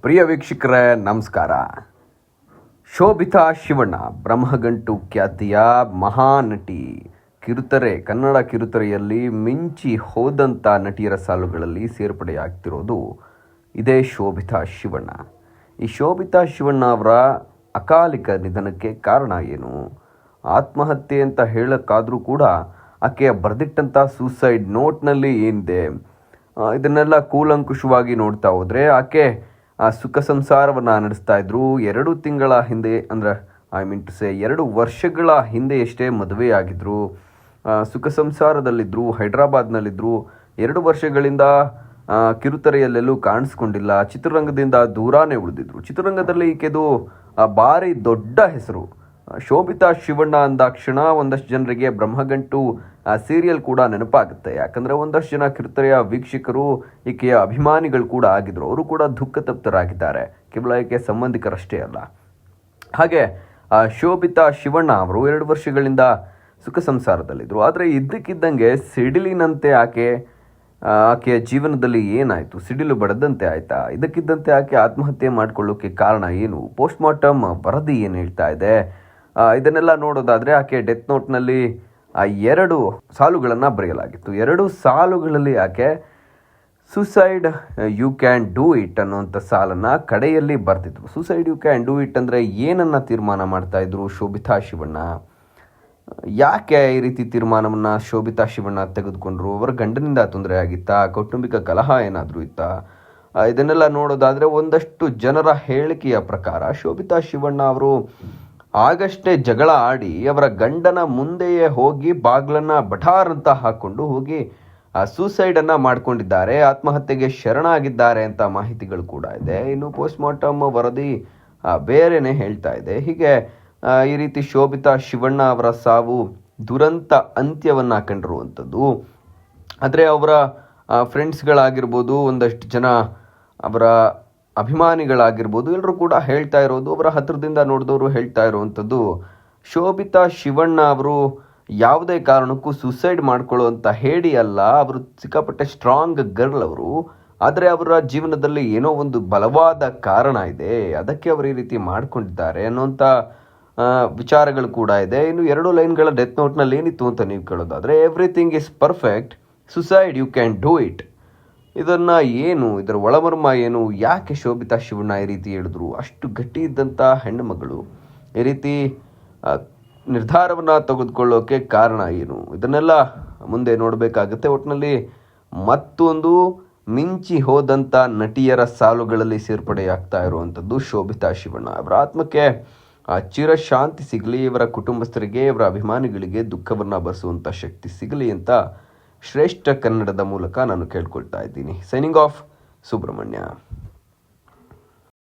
ಪ್ರಿಯ ವೀಕ್ಷಕರೇ ನಮಸ್ಕಾರ. ಶೋಭಿತಾ ಶಿವಣ್ಣ ಬ್ರಹ್ಮಗಂಟು ಖ್ಯಾತಿಯ ಮಹಾನಟಿ, ಕನ್ನಡ ಕಿರುತೆರೆಯಲ್ಲಿ ಮಿಂಚಿ ಹೋದಂಥ ನಟಿಯರ ಸಾಲುಗಳಲ್ಲಿ ಸೇರ್ಪಡೆಯಾಗ್ತಿರೋದು ಇದೇ ಶೋಭಿತಾ ಶಿವಣ್ಣ. ಈ ಶೋಭಿತಾ ಶಿವಣ್ಣ ಅವರ ಅಕಾಲಿಕ ನಿಧನಕ್ಕೆ ಕಾರಣ ಏನು? ಆತ್ಮಹತ್ಯೆ ಅಂತ ಹೇಳೋಕ್ಕಾದರೂ ಕೂಡ ಆಕೆಯ ಬರೆದಿಟ್ಟಂಥ ಸೂಸೈಡ್ ನೋಟ್ನಲ್ಲಿ ಏನಿದೆ, ಇದನ್ನೆಲ್ಲ ಕೂಲಂಕುಷವಾಗಿ ನೋಡ್ತಾ ಹೋದರೆ ಆಕೆ ಸುಖ ಸಂಸಾರವನ್ನು ನಡೆಸ್ತಾ ಇದ್ರು. 2 ತಿಂಗಳ ಹಿಂದೆ, ಅಂದರೆ 2 ವರ್ಷಗಳ ಹಿಂದೆಯಷ್ಟೇ ಮದುವೆಯಾಗಿದ್ದರು. ಸುಖ ಸಂಸಾರದಲ್ಲಿದ್ದರು, ಹೈದರಾಬಾದ್ನಲ್ಲಿದ್ದರು. 2 ವರ್ಷಗಳಿಂದ ಕಿರುತೆರೆಯಲ್ಲೆಲ್ಲೂ ಕಾಣಿಸ್ಕೊಂಡಿಲ್ಲ. ಚಿತ್ರರಂಗದಿಂದ ದೂರಾನೇ ಉಳಿದಿದ್ರು. ಚಿತ್ರರಂಗದಲ್ಲಿ ಈಕೆದು ಭಾರಿ ದೊಡ್ಡ ಹೆಸರು. ಶೋಭಿತಾ ಶಿವಣ್ಣ ಅಂದಾಕ್ಷಣ ಒಂದಷ್ಟು ಜನರಿಗೆ ಬ್ರಹ್ಮಗಂಟು ಸೀರಿಯಲ್ ಕೂಡ ನೆನಪಾಗುತ್ತೆ. ಯಾಕಂದರೆ ಒಂದಷ್ಟು ಜನ ಕಿರುತೆರೆಯ ವೀಕ್ಷಕರು ಈಕೆಯ ಅಭಿಮಾನಿಗಳು ಕೂಡ ಆಗಿದ್ರು. ಅವರು ಕೂಡ ದುಃಖ ತಪ್ತರಾಗಿದ್ದಾರೆ, ಕೇವಲ ಈಕೆ ಸಂಬಂಧಿಕರಷ್ಟೇ ಅಲ್ಲ. ಹಾಗೆ ಶೋಭಿತಾ ಶಿವಣ್ಣ ಅವರು 2 ವರ್ಷಗಳಿಂದ ಸುಖ ಸಂಸಾರದಲ್ಲಿದ್ದರು. ಆದರೆ ಇದ್ದಕ್ಕಿದ್ದಂಗೆ ಸಿಡಿಲಿನಂತೆ ಆಕೆಯ ಜೀವನದಲ್ಲಿ ಏನಾಯಿತು? ಸಿಡಿಲು ಬಡದಂತೆ ಆಯಿತಾ? ಇದಕ್ಕಿದ್ದಂತೆ ಆಕೆ ಆತ್ಮಹತ್ಯೆ ಮಾಡಿಕೊಳ್ಳೋಕ್ಕೆ ಕಾರಣ ಏನು? ಪೋಸ್ಟ್ ಮಾರ್ಟಮ್ ವರದಿ ಏನು ಹೇಳ್ತಾ ಇದೆ? ಇದನ್ನೆಲ್ಲ ನೋಡೋದಾದರೆ ಆಕೆ ಡೆತ್ ನೋಟ್ನಲ್ಲಿ 2 ಸಾಲುಗಳನ್ನು ಬರೆಯಲಾಗಿತ್ತು. 2 ಸಾಲುಗಳಲ್ಲಿ ಆಕೆ suicide you can do it ಅನ್ನುವಂಥ ಸಾಲನ್ನು ಕಡೆಯಲ್ಲಿ ಬರ್ತಿದ್ರು. Suicide you can do it ಅಂದರೆ ಏನನ್ನು ತೀರ್ಮಾನ ಮಾಡ್ತಾ ಇದ್ರು ಶೋಭಿತಾ ಶಿವಣ್ಣ? ಯಾಕೆ ಈ ರೀತಿ ತೀರ್ಮಾನವನ್ನು ಶೋಭಿತಾ ಶಿವಣ್ಣ ತೆಗೆದುಕೊಂಡ್ರು? ಅವರ ಗಂಡನಿಂದ ತೊಂದರೆ ಆಗಿತ್ತಾ? ಕೌಟುಂಬಿಕ ಕಲಹ ಏನಾದರೂ ಇತ್ತಾ? ಇದನ್ನೆಲ್ಲ ನೋಡೋದಾದರೆ ಒಂದಷ್ಟು ಜನರ ಹೇಳಿಕೆಯ ಪ್ರಕಾರ ಶೋಭಿತಾ ಶಿವಣ್ಣ ಅವರು ಆಗಷ್ಟೇ ಜಗಳ ಆಡಿ ಅವರ ಗಂಡನ ಮುಂದೆಯೇ ಹೋಗಿ ಬಾಗ್ಲನ್ನು ಬಠಾರ್ ಅಂತ ಹಾಕ್ಕೊಂಡು ಹೋಗಿ ಸೂಸೈಡನ್ನು ಮಾಡ್ಕೊಂಡಿದ್ದಾರೆ, ಆತ್ಮಹತ್ಯೆಗೆ ಶರಣಾಗಿದ್ದಾರೆ ಅಂತ ಮಾಹಿತಿಗಳು ಕೂಡ ಇದೆ. ಇನ್ನು ಪೋಸ್ಟ್ ಮಾರ್ಟಮ್ ವರದಿ ಬೇರೆನೇ ಹೇಳ್ತಾ ಇದೆ. ಹೀಗೆ ಈ ರೀತಿ ಶೋಭಿತಾ ಶಿವಣ್ಣ ಅವರ ಸಾವು ದುರಂತ ಅಂತ್ಯವನ್ನು ಕಂಡಿರುವಂಥದ್ದು. ಆದರೆ ಅವರ ಫ್ರೆಂಡ್ಸ್ಗಳಾಗಿರ್ಬೋದು, ಒಂದಷ್ಟು ಜನ ಅವರ ಅಭಿಮಾನಿಗಳಾಗಿರ್ಬೋದು, ಎಲ್ಲರೂ ಕೂಡ ಹೇಳ್ತಾ ಇರೋದು, ಅವರ ಹತ್ತಿರದಿಂದ ನೋಡಿದವರು ಹೇಳ್ತಾ ಇರುವಂಥದ್ದು, ಶೋಭಿತಾ ಶಿವಣ್ಣ ಅವರು ಯಾವುದೇ ಕಾರಣಕ್ಕೂ ಸುಸೈಡ್ ಮಾಡ್ಕೊಳ್ಳುವಂಥ ಹೇಡಿ ಅಲ್ಲ. ಅವರು ಸಿಕ್ಕಾಪಟ್ಟೆ ಸ್ಟ್ರಾಂಗ್ ಗರ್ಲ್ ಅವರು. ಆದರೆ ಅವರ ಜೀವನದಲ್ಲಿ ಏನೋ ಒಂದು ಬಲವಾದ ಕಾರಣ ಇದೆ, ಅದಕ್ಕೆ ಅವರು ಈ ರೀತಿ ಮಾಡ್ಕೊಂಡಿದ್ದಾರೆ ಅನ್ನೋಂಥ ವಿಚಾರಗಳು ಕೂಡ ಇದೆ. ಇನ್ನು 2 ಲೈನ್ಗಳ ಡೆತ್ ನೋಟ್ನಲ್ಲಿ ಏನಿತ್ತು ಅಂತ ನೀವು ಕೇಳೋದಾದರೆ, everything is perfect, suicide you can do it. ಇದರ ಒಳಮರ್ಮ ಏನು? ಯಾಕೆ ಶೋಭಿತಾ ಶಿವಣ್ಣ ಈ ರೀತಿ ಹೇಳಿದ್ರು? ಅಷ್ಟು ಗಟ್ಟಿ ಇದ್ದಂಥ ಹೆಣ್ಣುಮಗಳು ಈ ರೀತಿ ನಿರ್ಧಾರವನ್ನು ತೆಗೆದುಕೊಳ್ಳೋಕೆ ಕಾರಣ ಏನು? ಇದನ್ನೆಲ್ಲ ಮುಂದೆ ನೋಡಬೇಕಾಗುತ್ತೆ. ಒಟ್ಟಿನಲ್ಲಿ ಮತ್ತೊಂದು ಮಿಂಚಿ ಹೋದಂಥ ನಟಿಯರ ಸಾಲುಗಳಲ್ಲಿ ಸೇರ್ಪಡೆಯಾಗ್ತಾ ಇರುವಂಥದ್ದು ಶೋಭಿತಾ ಶಿವಣ್ಣ. ಅವರ ಆತ್ಮಕ್ಕೆ ಚಿರಶಾಂತಿ ಸಿಗಲಿ, ಇವರ ಕುಟುಂಬಸ್ಥರಿಗೆ, ಇವರ ಅಭಿಮಾನಿಗಳಿಗೆ ದುಃಖವನ್ನು ಬರೆಸುವಂಥ ಶಕ್ತಿ ಸಿಗಲಿ ಅಂತ ಶ್ರೇಷ್ಠ ಕನ್ನಡದ ಮೂಲಕ ನಾನು ಕೇಳ್ಕೊಳ್ತಾ ಇದ್ದೀನಿ. Signing off, Subrahmanya.